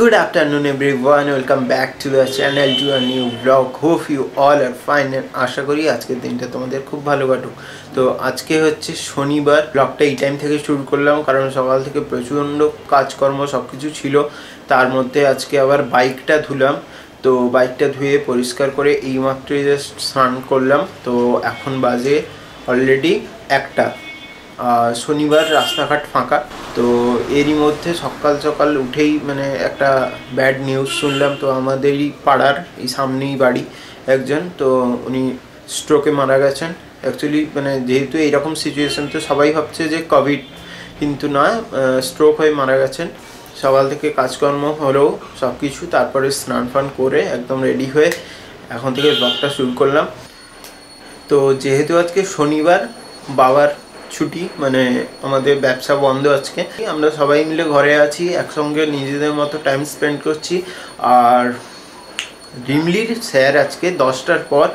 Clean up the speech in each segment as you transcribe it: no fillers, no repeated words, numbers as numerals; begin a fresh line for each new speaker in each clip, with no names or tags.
Good afternoon everyone, welcome back to the channel to a new vlog. Hope you all are fine and আশা করি আজকের দিনটা তোমাদের খুব ভালো কাটুক। তো আজকে হচ্ছে শনিবার, ব্লগটা এই টাইম থেকে শুরু করলাম কারণ সকাল থেকে প্রচণ্ড কাজকর্ম সব কিছু ছিল। তার মধ্যে আজকে আবার বাইকটা ধুলাম, তো বাইকটা ধুয়ে পরিষ্কার করে এইমাত্রই জাস্ট স্নান করলাম। তো এখন বাজে অলরেডি 1টা। শনিবার, রাস্তাঘাট ফাঁকা। তো এরই মধ্যে সকাল সকাল উঠেই মানে একটা ব্যাড নিউজ শুনলাম। তো আমাদেরই পাড়ার এই সামনেই বাড়ি একজন, তো উনি স্ট্রোকে মারা গেছেন। অ্যাকচুয়ালি মানে যেহেতু এইরকম সিচুয়েশান তো সবাই ভাবছে যে কোভিড, কিন্তু না, স্ট্রোক হয়ে মারা গেছেন। সকাল থেকে কাজকর্ম হলেও সব কিছু, তারপরে স্নান ফান করে একদম রেডি হয়ে এখন থেকে ব্লগটা শুরু করলাম। তো যেহেতু আজকে শনিবার, বাবার ছুটি, মানে আমাদের ব্যবসা বন্ধ আজকে, আমরা সবাই মিলে ঘরে আছি, একসঙ্গে নিজেদের মতো টাইম স্পেন্ড করছি। আর রিমলির স্যার আজকে 10টার পর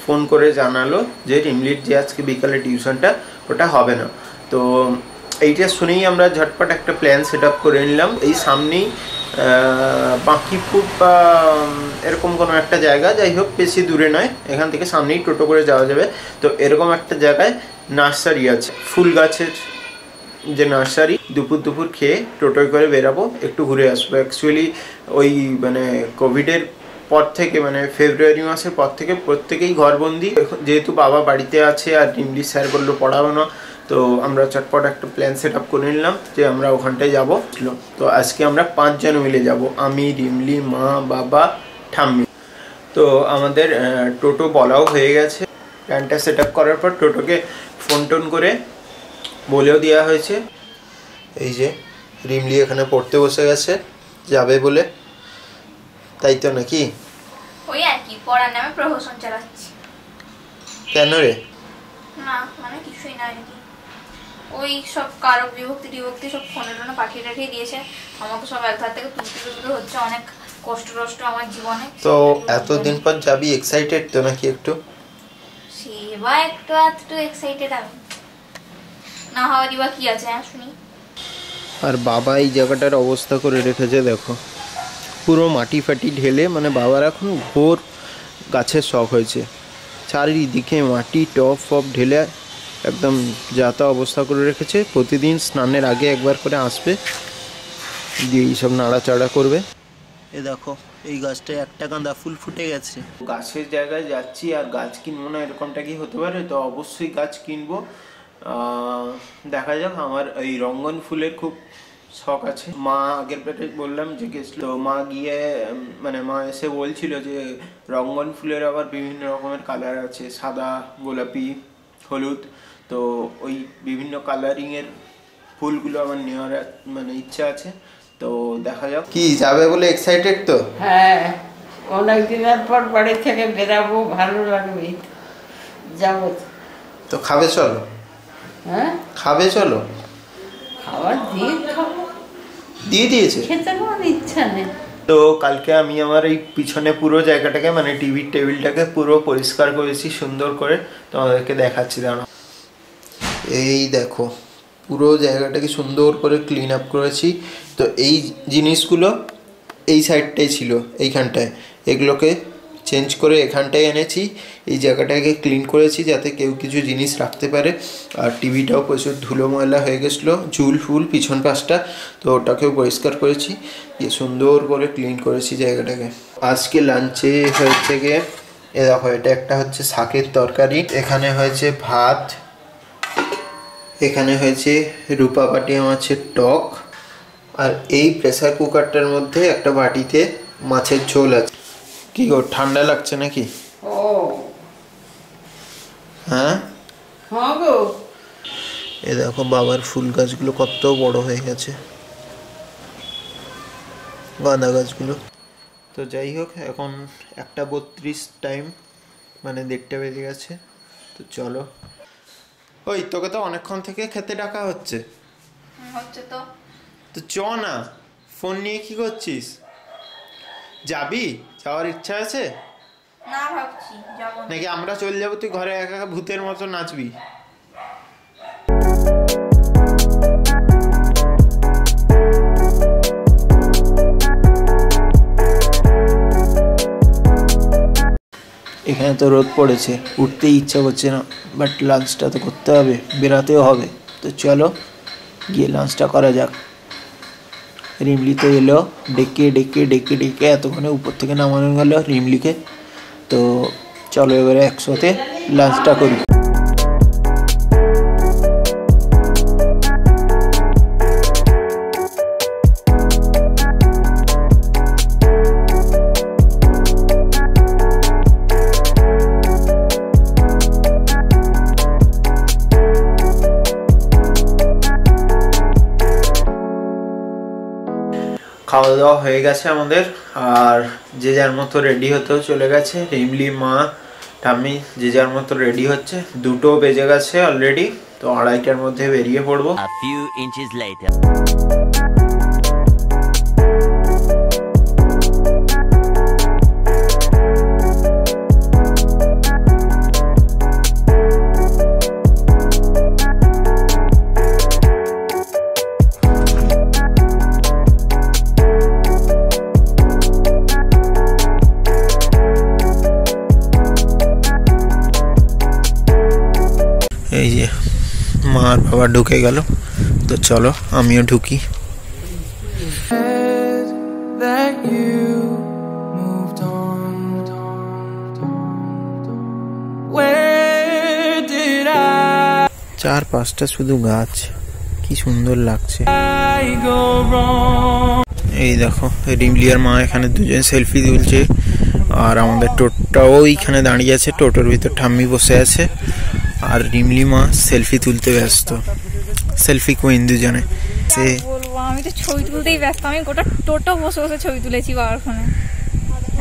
ফোন করে জানালো যে রিমলির যে আজকে বিকালে টিউশনটা ওটা হবে না। তো এইটা শুনেই আমরা ঝটপট একটা প্ল্যান সেট আপ করে নিলাম। এই সামনেই বাঁকিপুর বা এরকম কোনো একটা জায়গা, যাই হোক বেশি দূরে নয়, এখান থেকে সামনেই টোটো করে যাওয়া যাবে। তো এরকম একটা জায়গায় নার্সারি আছে, ফুল গাছের যে নার্সারি। দুপুর খেয়ে টোটোয় করে বেরাবো, একটু ঘুরে আসবো। অ্যাকচুয়ালি ওই মানে কোভিডের পর থেকে, মানে ফেব্রুয়ারি মাসের পর থেকে প্রত্যেকেই ঘরবন্দি, যেহেতু বাবা বাড়িতে আছে আর রিমলি স্যার বললো পড়াবো না। তো আমরা চটপট একটা প্ল্যান সেট আপ করে নিলাম যে আমরা ওখানটায় যাবো। তো আজকে আমরা 5 জন মিলে যাব, আমি, রিমলি, মা, বাবা, ঠাম্মি। তো আমাদের টোটো বলাও হয়ে গেছে। প্ল্যানটা সেট আপ করার পর টোটোকে ফোন টোন করে বলেও দেওয়া হয়েছে। এই যে রিমলি এখানে পড়তে বসে গেছে, যাবে বলে, তাই তো নাকি?
ওই আর কি, পড়ার নামে প্রহসন চালাচ্ছি।
কেন রে?
না মানে কিছুই না, আর কি ওই সব কারক বিভক্তি সব ফোনে টোনে পাঠিয়ে দিয়েছে আমাকে, সব এক ধার থেকে তুলতে হচ্ছে, অনেক কষ্ট আমার জীবনে।
তো এতদিন পর যাবি, এক্সাইটেড তো নাকি একটু?
সেবা একটু এক্সাইটেড আমি, না হওয়ারই বা কি আছে, হ্যাঁ শুনি।
আর বাবা এই জায়গাটার অবস্থা করে রেখেছে দেখো, পুরো মাটি ফাটি ঢেলে, মানে বাবার এখন ঘোর গাছের শখ হয়েছে। চারিদিকে মাটি টপ ফপ ঢেলে একদম যাতা অবস্থা করে রেখেছে। প্রতিদিন স্নানের আগে একবার করে আসবে, দিয়ে এইসব নাড়াচাড়া করবে। এ দেখো এই গাছটায় একটা গাঁদা ফুল ফুটে গেছে। গাছের জায়গায় যাচ্ছি আর গাছ কিনবো না, এরকমটা কি হতে পারে? তো অবশ্যই গাছ কিনবো। দেখা যাক। আমার এই রঙ্গন ফুলের খুব শখ আছে। মা আগের পেটে বললাম যে গেছিল, মা গিয়ে মানে মা এসে বলছিল যে রঙ্গন ফুলের আবার বিভিন্ন রকমের কালার আছে, সাদা, গোলাপি, হলুদ। তো ওই বিভিন্ন কালারিংয়ের ফুলগুলো আমার নেওয়ার মানে ইচ্ছা আছে। তো দেখা যাক। কি যাবে বলে এক্সাইটেড তো?
হ্যাঁ, অনেক দিনের পর বাড়ি থেকে বেরাবো, ভালো লাগবে, যাবো।
তো খাবে চলো?
হ্যাঁ
খাবে চলো।
খাবার দিয়ে খাবো,
দিয়ে দিয়েছে,
খেতে কোনো ইচ্ছা নেই।
তো কালকে আমি আমার এই পিছনে পুরো জায়গাটাকে, মানে টিভির টেবিলটাকে পুরো পরিষ্কার করেছি সুন্দর করে, তোমাদেরকে দেখাচ্ছি। দাঁড়াও, এই দেখো পুরো জায়গাটাকে সুন্দর করে ক্লিন আপ করেছি। তো এই জিনিসগুলো এই সাইডটাই ছিল, এইখানটায়, এগুলোকে চেঞ্জ করে এখানটায় এনেছি। এই জায়গাটাকে ক্লিন করেছি যাতে কেউ কিছু জিনিস রাখতে পারে। আর টিভিটাও প্রচুর ধুলো ময়লা হয়ে গেছিলো, ঝুল ফুল পিছন পাশটা, তো ওটাকেও পরিষ্কার করেছি, দিয়ে সুন্দর করে ক্লিন করেছি জায়গাটাকে। আজকে লাঞ্চে হয়েছে গিয়ে এ দেখো, এটা একটা হচ্ছে শাকের তরকারি, এখানে হয়েছে ভাত, এখানে হয়েছে রূপা পাটিয়া মাছের টক, আর এই প্রেসার কুকারটার মধ্যে একটা বাটিতে মাছের ঝোল আছে। কি গো, ঠান্ডা লাগছে নাকি?
ও
হ্যাঁ
হ্যাঁ গো।
এ দেখো বাবার ফুল গাছগুলো কত বড় হয়ে গেছে, গাঁদা গাছগুলো। তো যাই হোক, এখন 1:32 টাইম, মানে 1:30 বেজে গেছে। তো চলো। ওই তোকে তো অনেকক্ষণ থেকে খেতে ডাকা হচ্ছে। তো চ না, ফোন নিয়ে কি করছিস? যাবি? যাওয়ার ইচ্ছা আছে
না, ভাবছি যাবো
নাকি আমরা চলে যাবো, তুই ঘরে একা একা ভূতের মতো নাচবি? এখানে তো রোদ পড়েছে, উঠতেই ইচ্ছা করছে না, বাট লাঞ্চটা তো করতে হবে, বেরাতেও হবে। তো চলো গিয়ে লাঞ্চটা করা যাক। রিমলি তো এলো, ডেকে ডেকে ডেকে ডেকে এতক্ষণে উপর থেকে নামানো গেল রিমলিকে। তো চলো এবারে একসাথে লাঞ্চটা করি। খাওয়া দাওয়া হয়ে গেছে আমাদের, আর যে যার মতো রেডি হতেও চলে গেছে। রিমলি, মা, ঠাম্মি যে যার মতো রেডি হচ্ছে। 2টো বেজে গেছে অলরেডি, তো 2:30টার মধ্যে বেরিয়ে পড়বো।
A few inches later.
এই যে মা আর বাবা ঢুকে গেল, তো চলো আমিও ঢুকি। চারপাশটা শুধু গাছ, কি সুন্দর লাগছে। এই দেখো রিমলি আর মা এখানে দুজন সেলফি তুলছে, আর আমাদের টোটোটাও ওইখানে দাঁড়িয়ে আছে, টোটোর ভিতর ঠাম্মি বসে আছে, আর রিমলি মা সেলফি তুলতে ব্যস্ত। সেলফি কুইন দুজনে।
বলবো আমি তো ছবি তুলতেই ব্যস্ত, আমি গোটা টোটো বসে বসে ছবি তুলেছি বাবার ফোনে।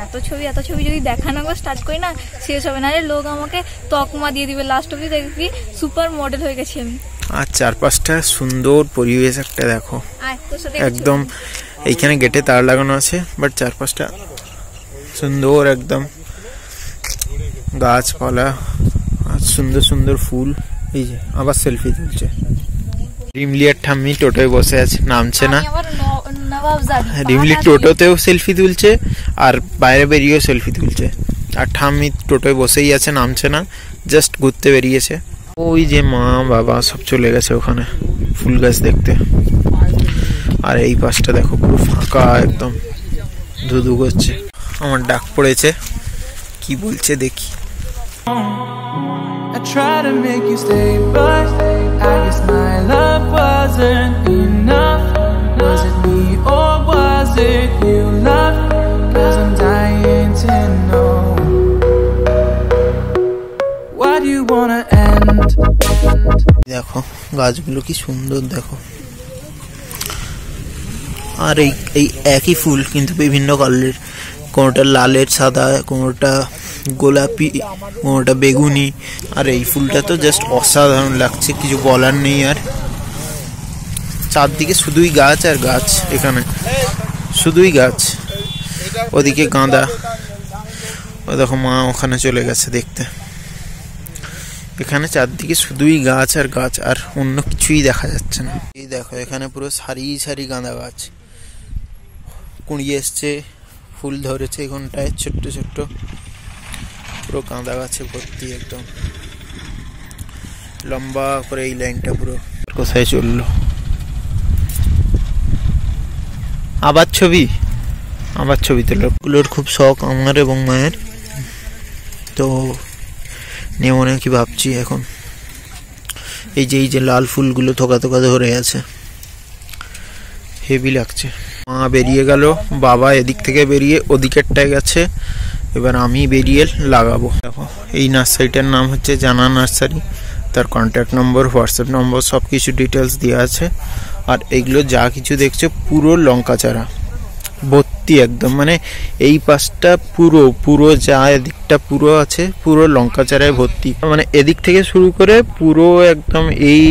এত ছবি যদি দেখানো স্টার্ট করি না শেষ হবে না, লোক আমাকে তকমা দিয়ে দিবে, লাস্ট অব্দি দেখবি সুপার মডেল হয়ে গেছি আমি।
আর চারপাশটা সুন্দর পরিবেশ একটা দেখো, একদম এইখানে গেটে তার লাগানো আছে, বাট চারপাশটা সুন্দর একদম, গাছপালা আর সুন্দর সুন্দর ফুল। এই যে আবার সেলফি তুলছে। রিমলি আর ঠাম্মি টোটোয় বসে আছে, নামছে না। রিমলি টোটোতেও সেলফি তুলছে আর বাইরে বেরিয়েও সেলফি তুলছে, আর ঠাম্মি টোটোয় বসেই আছে, নামছে না, জাস্ট ঘুরতে বেরিয়েছে। ওই যে মা বাবা সব চলে গেছে ওখানে ফুল গাছ দেখতে। আর এই পাশটা দেখো পুরো ফাঁকা, একদম ধুধু করছে। আমার ডাক পড়েছে, কি বলছে দেখি।
I try to make you stay, but I guess my love wasn't enough. Was it me or was it you, love? 'Cause I'm dying to know. Why do you wanna end?
দেখো গাছগুলো কি সুন্দর দেখো, আর এই একই ফুল কিন্তু বিভিন্ন কালারের, কোনোটা লালের সাদা, কোনোটা গোলাপি, কোনোটা বেগুনি। আর এই ফুলটা তো জাস্ট অসাধারণ লাগছে, কিছু বলার নেই। আর চারদিকে শুধুই গাছ আর গাছ, এখানে শুধুই গাছ, ওদিকে গাঁদা। ও দেখো মা ওখানে চলে গেছে দেখতে। এখানে চারদিকে শুধুই গাছ আর গাছ, আর অন্য কিছুই দেখা যাচ্ছে না। এই দেখো এখানে পুরো সারি সারি গাঁদা গাছ, কুড়িয়ে এসছে, ফুল ধরেছে এখানটায় ছোট্ট ছোট্ট, পুরো গাঁদা গাছে ভর্তি, একদম লম্বা করে এই লাইনটা পুরো। কোথায় চললো আবার ছবি তুলো। গুলোর খুব শখ আমার এবং মায়ের, তো নিয়ে মনে কি ভাবছি এখন। এই যে লাল ফুলগুলো থোকা থোকা ধরে আছে, হেভি লাগছে। মা বেরিয়ে গেল, বাবা এদিক থেকে বেরিয়ে ওদিকেরটায় গেছে, এবার আমি বেরিয়ে লাগাবো। দেখো এই নার্সারিটার নাম হচ্ছে জানা নার্সারি, তার কন্ট্যাক্ট নম্বর, হোয়াটসঅ্যাপ নম্বর সব কিছু ডিটেলস দেওয়া আছে। আর এইগুলো যা কিছু দেখছো পুরো লঙ্কা চারা ভর্তি একদম, মানে এই পাশটা পুরো যা এদিকটা পুরো আছে পুরো লঙ্কা চারায় ভর্তি, মানে এদিক থেকে শুরু করে পুরো একদম এই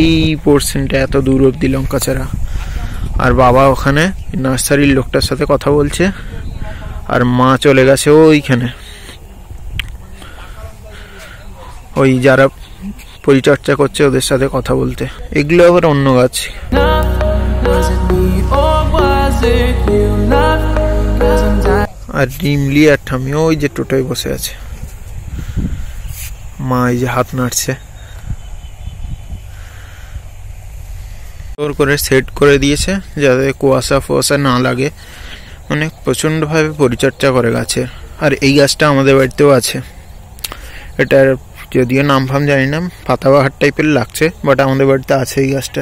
পোর্শনটা এত দূর অব্দি লঙ্কা চারা। আর বাবা ওখানে নার্সারির লোকটার সাথে কথা বলছে, আর মা চলে গেছে ওইখানে, ওই যারা পরিচর্যা করছে ওদের সাথে কথা বলতে। এগুলো আবার অন্য গাছ। আর রিমলি আর ঠাম্মি ওই যে টোটোয় বসে আছে। মা এই যে হাত নাড়ছে, করে সেট করে দিয়েছে যাতে কুয়াশা ফোয়াশা না লাগে, মানে প্রচণ্ডভাবে পরিচর্যা করে গাছের। আর এই গাছটা আমাদের বাড়িতেও আছে, এটার যদিও নাম ফাম জানি না, পাতাবাহার টাইপের লাগছে, বাট আমাদের বাড়িতে আছে এই গাছটা।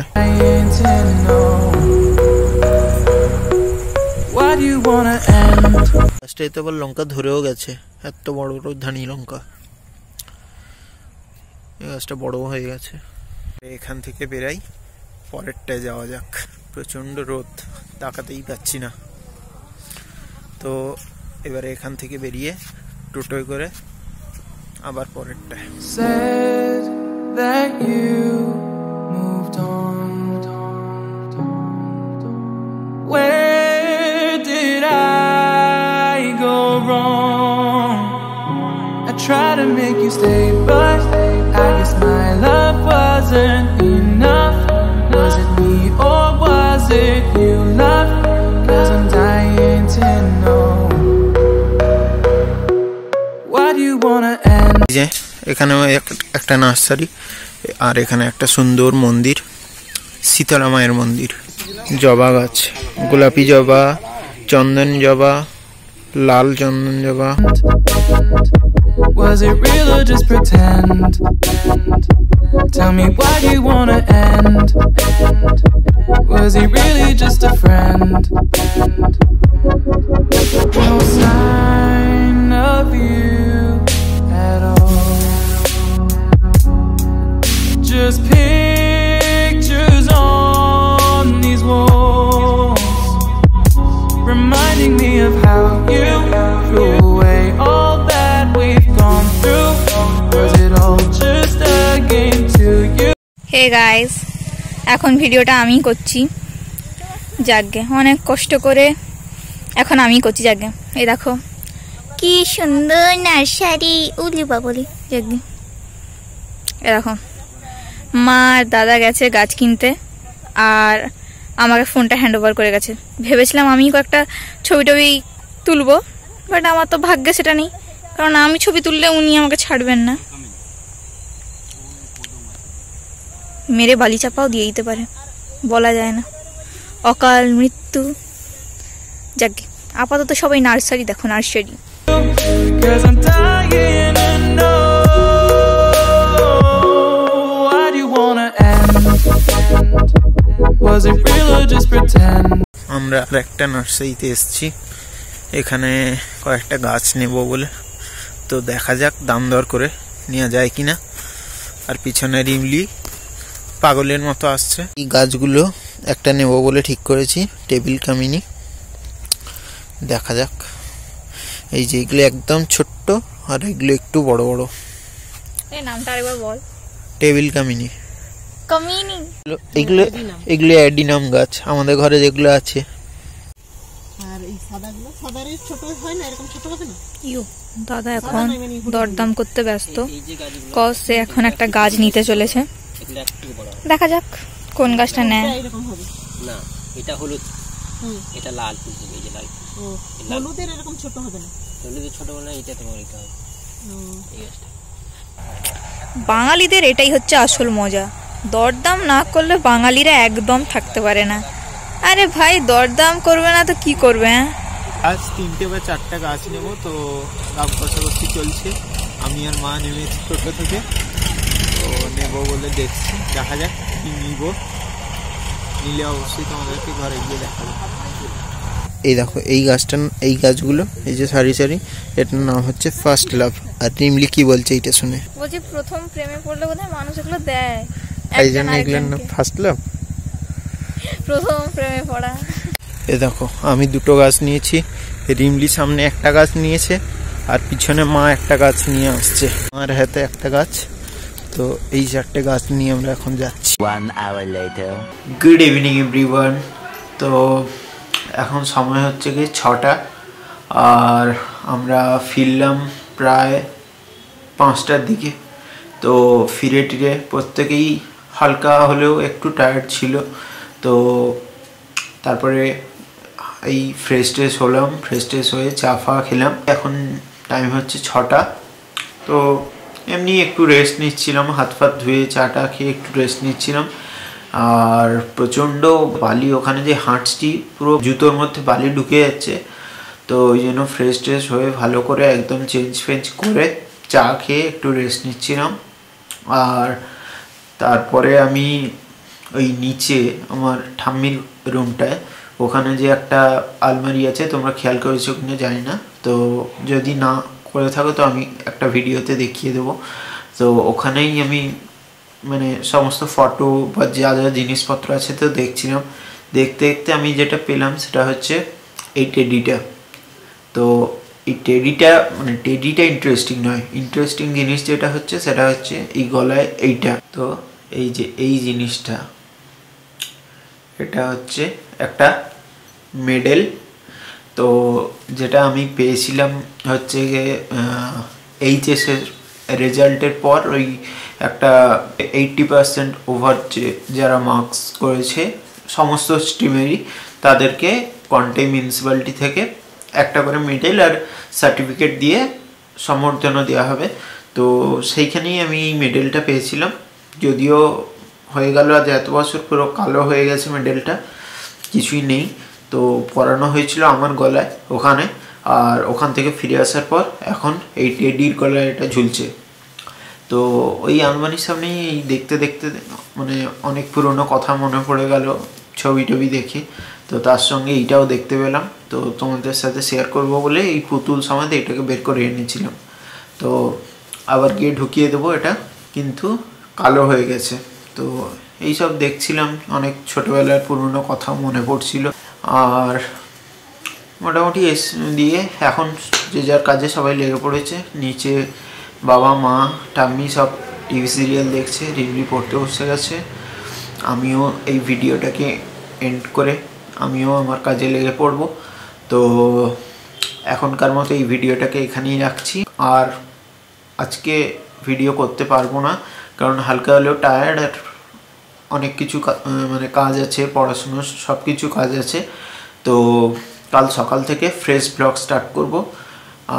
গাছটাই তো আবার লঙ্কা ধরেও গেছে, এত বড় বড় ধানি লঙ্কা, এই গাছটা বড় হয়ে গেছে। এখান থেকে বেরাই, পরেরটায় যাওয়া যাক। প্রচণ্ড রোদ, তাকাতেই পাচ্ছি না। তো এবারে এখান থেকে বেরিয়ে টোটোয় করে আবার পরেরটায়।
Said that you moved on. Where did I go wrong? I tried to make you stay, but I guess my love wasn't enough. Was it me or was it you, love? 'Cause I'm dying to know. Why do you wanna end?
যে এখানে একটা nursery, আর এখানে একটা সুন্দর মন্দির, শীতলা মায়ের মন্দির। জবা গাছ, গোলাপি জবা, চন্দন জবা, লাল চন্দন জবা।
Was it real or just pretend? Tell me, why do you wanna end? Was he really just a friend? No sign of you at all. Just pictures on these walls, reminding me of how you threw away all that we've gone through. Was it all just a game to you?
Hey guys, এখন ভিডিওটা আমি করছি, যাগ্গে অনেক কষ্ট করে এখন আমি করছি। যাগ্গে এই দেখো কি সুন্দর নার্সারি, উলি বাবলি। যাগ্গে এ দেখো, মা আর দাদা গেছে গাছ কিনতে, আর আমাকে ফোনটা হ্যান্ড ওভার করে গেছে। ভেবেছিলাম আমি কয়েকটা ছবি টবি তুলবো, বাট আমার তো ভাগ্যে সেটা নেই, কারণ আমি ছবি তুললে উনি আমাকে ছাড়বেন না, মেরে বালি চাপাও দিয়ে দিতে পারে, বলা যায় না, অকাল মৃত্যু। যাকে আপাতত সবাই নার্সারি দেখো, nursery.
Cause I'm dying to know. Why do you wanna end? Was it real or just pretend?
আমরা আর একটা নার্সারিতে এসেছি, এখানে কয়েকটা গাছ নেব বলে। তো দেখা যাক দাম দর করে নেওয়া যায় কিনা। আর পিছনে রিমলি পাগলের মতো আসছে। এই গাছগুলো একটা নেব বলে ঠিক করেছি, টেবিল কামিনী। দেখা যাক, এই যে এগুলো একদম ছোট্ট, আর এগুলো একটু বড় বড়।
এই নামটা আরেকবার বল।
টেবিল কামিনী।
কামিনী
এগুলো এগুলো অ্যাডিনাম গাছ, আমাদের ঘরে যেগুলো আছে।
আর এই সাদাগুলো, সাদার ছোট হয় না, এরকম ছোট হবে না।
ইউ দাদা এখন দরদাম করতে ব্যস্ত, কজ সে এখন একটা গাছ নিতে চলেছে। দেখা যাক কোন গাছটা নেয়।
এরকম হবে
না, এটা হলুদ, এটা লাল ফুলকপি, এই যে লাল।
ও হলুদের এরকম ছোট হবে না,
হলুদের ছোট বলে এটা তোমার এটা হবে এই গাছটা।
বাঙালিদের এটাই হচ্ছে আসল মজা, দরদাম না করলে বাঙালিরা একদম থাকতে পারে না। আরে ভাই দরদাম করবে না তো কি করবে? হ্যাঁ,
আজ 3টে বা 4টা গাছ নেব, তো দাম কষাকষি চলছে। আমি আর মা নেমেছি টোটো থেকে, তো নেব বলে দেখছি, দেখা যাক কি নিব। নিলে অবশ্যই তোমাদেরকে ঘরে গিয়ে দেখাবো। এই দেখো এই গাছটা, এই গাছগুলো, এই যে সারি সারি, এটার নাম হচ্ছে ফার্স্ট লাভ। আর রিমলি কি বলছে এটা শুনে?
বলছি প্রথম প্রেমে পড়লে বোধহয় মানুষ এগুলো দেয়,
এই জন্য এগুলোর নাম ফার্স্ট লাভ।
প্রথম প্রেমে পড়া।
এ দেখো আমি 2টো গাছ নিয়েছি, রিমলি সামনে একটা গাছ নিয়েছে, আর পিছনে মা একটা গাছ নিয়ে আসছে। আমার হাতে একটা গাছ, তো এই 4টে গাছ নিয়ে আমরা এখন যাচ্ছি।
1 hour later.
Good evening everyone. তো এখন সময় হচ্ছে কি 6টা, আর আমরা ফিরলাম প্রায় 5টার দিকে। তো ফিরে টিরে প্রত্যেকেই হালকা হলেও একটু টায়ার্ড ছিল। তো তারপরে এই ফ্রেশ ট্রেশ হলাম, ফ্রেশ ট্রেশ হয়ে চা ফা খেলাম। এখন টাইম হচ্ছে 6টা। তো এমনি একটু রেস্ট নিচ্ছিলাম, হাত ফাত ধুয়ে চাটা খেয়ে একটু রেস্ট নিচ্ছিলাম। আর প্রচণ্ড বালি, ওখানে যে হাঁটছি পুরো জুতোর মধ্যে বালি ঢুকে যাচ্ছে, তো ওই জন্য ফ্রেশ ট্রেশ হয়ে ভালো করে একদম চেঞ্জ ফেঞ্জ করে চা খেয়ে একটু রেস্ট নিচ্ছিলাম। আর তারপরে আমি ওই নিচে আমার ঠাম্মির রুমটায়, ওখানে যে একটা আলমারি আছে, তোমরা খেয়াল করেছো কিনা জানি না, তো যদি না করে থাকো তো আমি একটা ভিডিওতে দেখিয়ে দেবো। তো ওখানেই আমি মানে সমস্ত ফটো বা যা যা জিনিসপত্র আছে তো দেখছিলাম। দেখতে দেখতে আমি যেটা পেলাম সেটা হচ্ছে এই টেডিটা। তো এই টেডিটা মানে টেডিটা ইন্টারেস্টিং নয়, ইন্টারেস্টিং জিনিস যেটা হচ্ছে সেটা হচ্ছে এই গলায় এইটা। তো এই যে এই জিনিসটা, এটা হচ্ছে একটা মেডেল। তো যেটা আমি পেয়েছিলাম হচ্ছে এইচএসের রেজাল্টের পর, ওই একটা 80% ওভার যারা মার্কস করেছে সমস্ত স্ট্রিমেরই, তাদেরকে কন্টাই মিউনিসিপ্যালিটি থেকে একটা করে মেডেল আর সার্টিফিকেট দিয়ে সম্বর্ধনা দেওয়া হবে। তো সেইখানেই আমি এই মেডেলটা পেয়েছিলাম। যদিও হয়ে গেল আজ এত বছর, পুরো কালো হয়ে গেছে মেডেলটা, কিছুই নেই। তো পরানো হয়েছিল আমার গলায় ওখানে, আর ওখান থেকে ফিরে আসার পর এখন এই টেডির গলায় এটা ঝুলছে। তো ওই আলমারির সামনেই এই দেখতে দেখতে মানে অনেক পুরনো কথা মনে পড়ে গেল ছবি টবি দেখে। তো তার সঙ্গে এইটাও দেখতে পেলাম, তো তোমাদের সাথে শেয়ার করব বলে এই পুতুল সমেত এটাকে বের করে এনেছিলাম। তো আবার গিয়ে ঢুকিয়ে দেবো এটা, কিন্তু কালো হয়ে গেছে। তো এইসব দেখছিলাম, অনেক ছোটোবেলার পুরনো কথা মনে পড়ছিল। আর মোটামুটি দিয়ে এখন যে যার কাজে সবাই লেগে পড়েছে। নিচে বাবা মা ঠাম্মি সব টিভি সিরিয়াল দেখছে, রিভিউ পড়তে বসে গেছে। আমিও এই ভিডিওটাকে এন্ড করে আমিও আমার কাজে লেগে পড়ব। তো এখনকার মতো এই ভিডিওটাকে এখানেই রাখছি। আর আজকে ভিডিও করতে পারবো না, কারণ হালকা হলেও টায়ার্ড, আর অনেক কিছু মানে কাজ আছে, পড়াশুনো সব কিছু কাজ আছে। তো কাল সকাল থেকে ফ্রেশ ব্লগ স্টার্ট করব।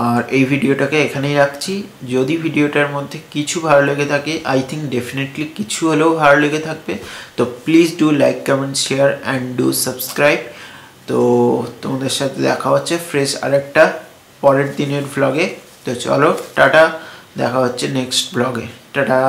আর এই ভিডিওটাকে এখানেই রাখছি। যদি ভিডিওটার মধ্যে কিছু ভালো লেগে থাকে, আই থিঙ্ক ডেফিনেটলি কিছু হলেও ভালো লেগে থাকবে, তো please do like, comment, share and do subscribe. তো তোমাদের সাথে দেখা হচ্ছে ফ্রেশ আরেকটা পরের দিনের ব্লগে। তো চলো টাটা, দেখা হচ্ছে নেক্সট ব্লগে। টাটা।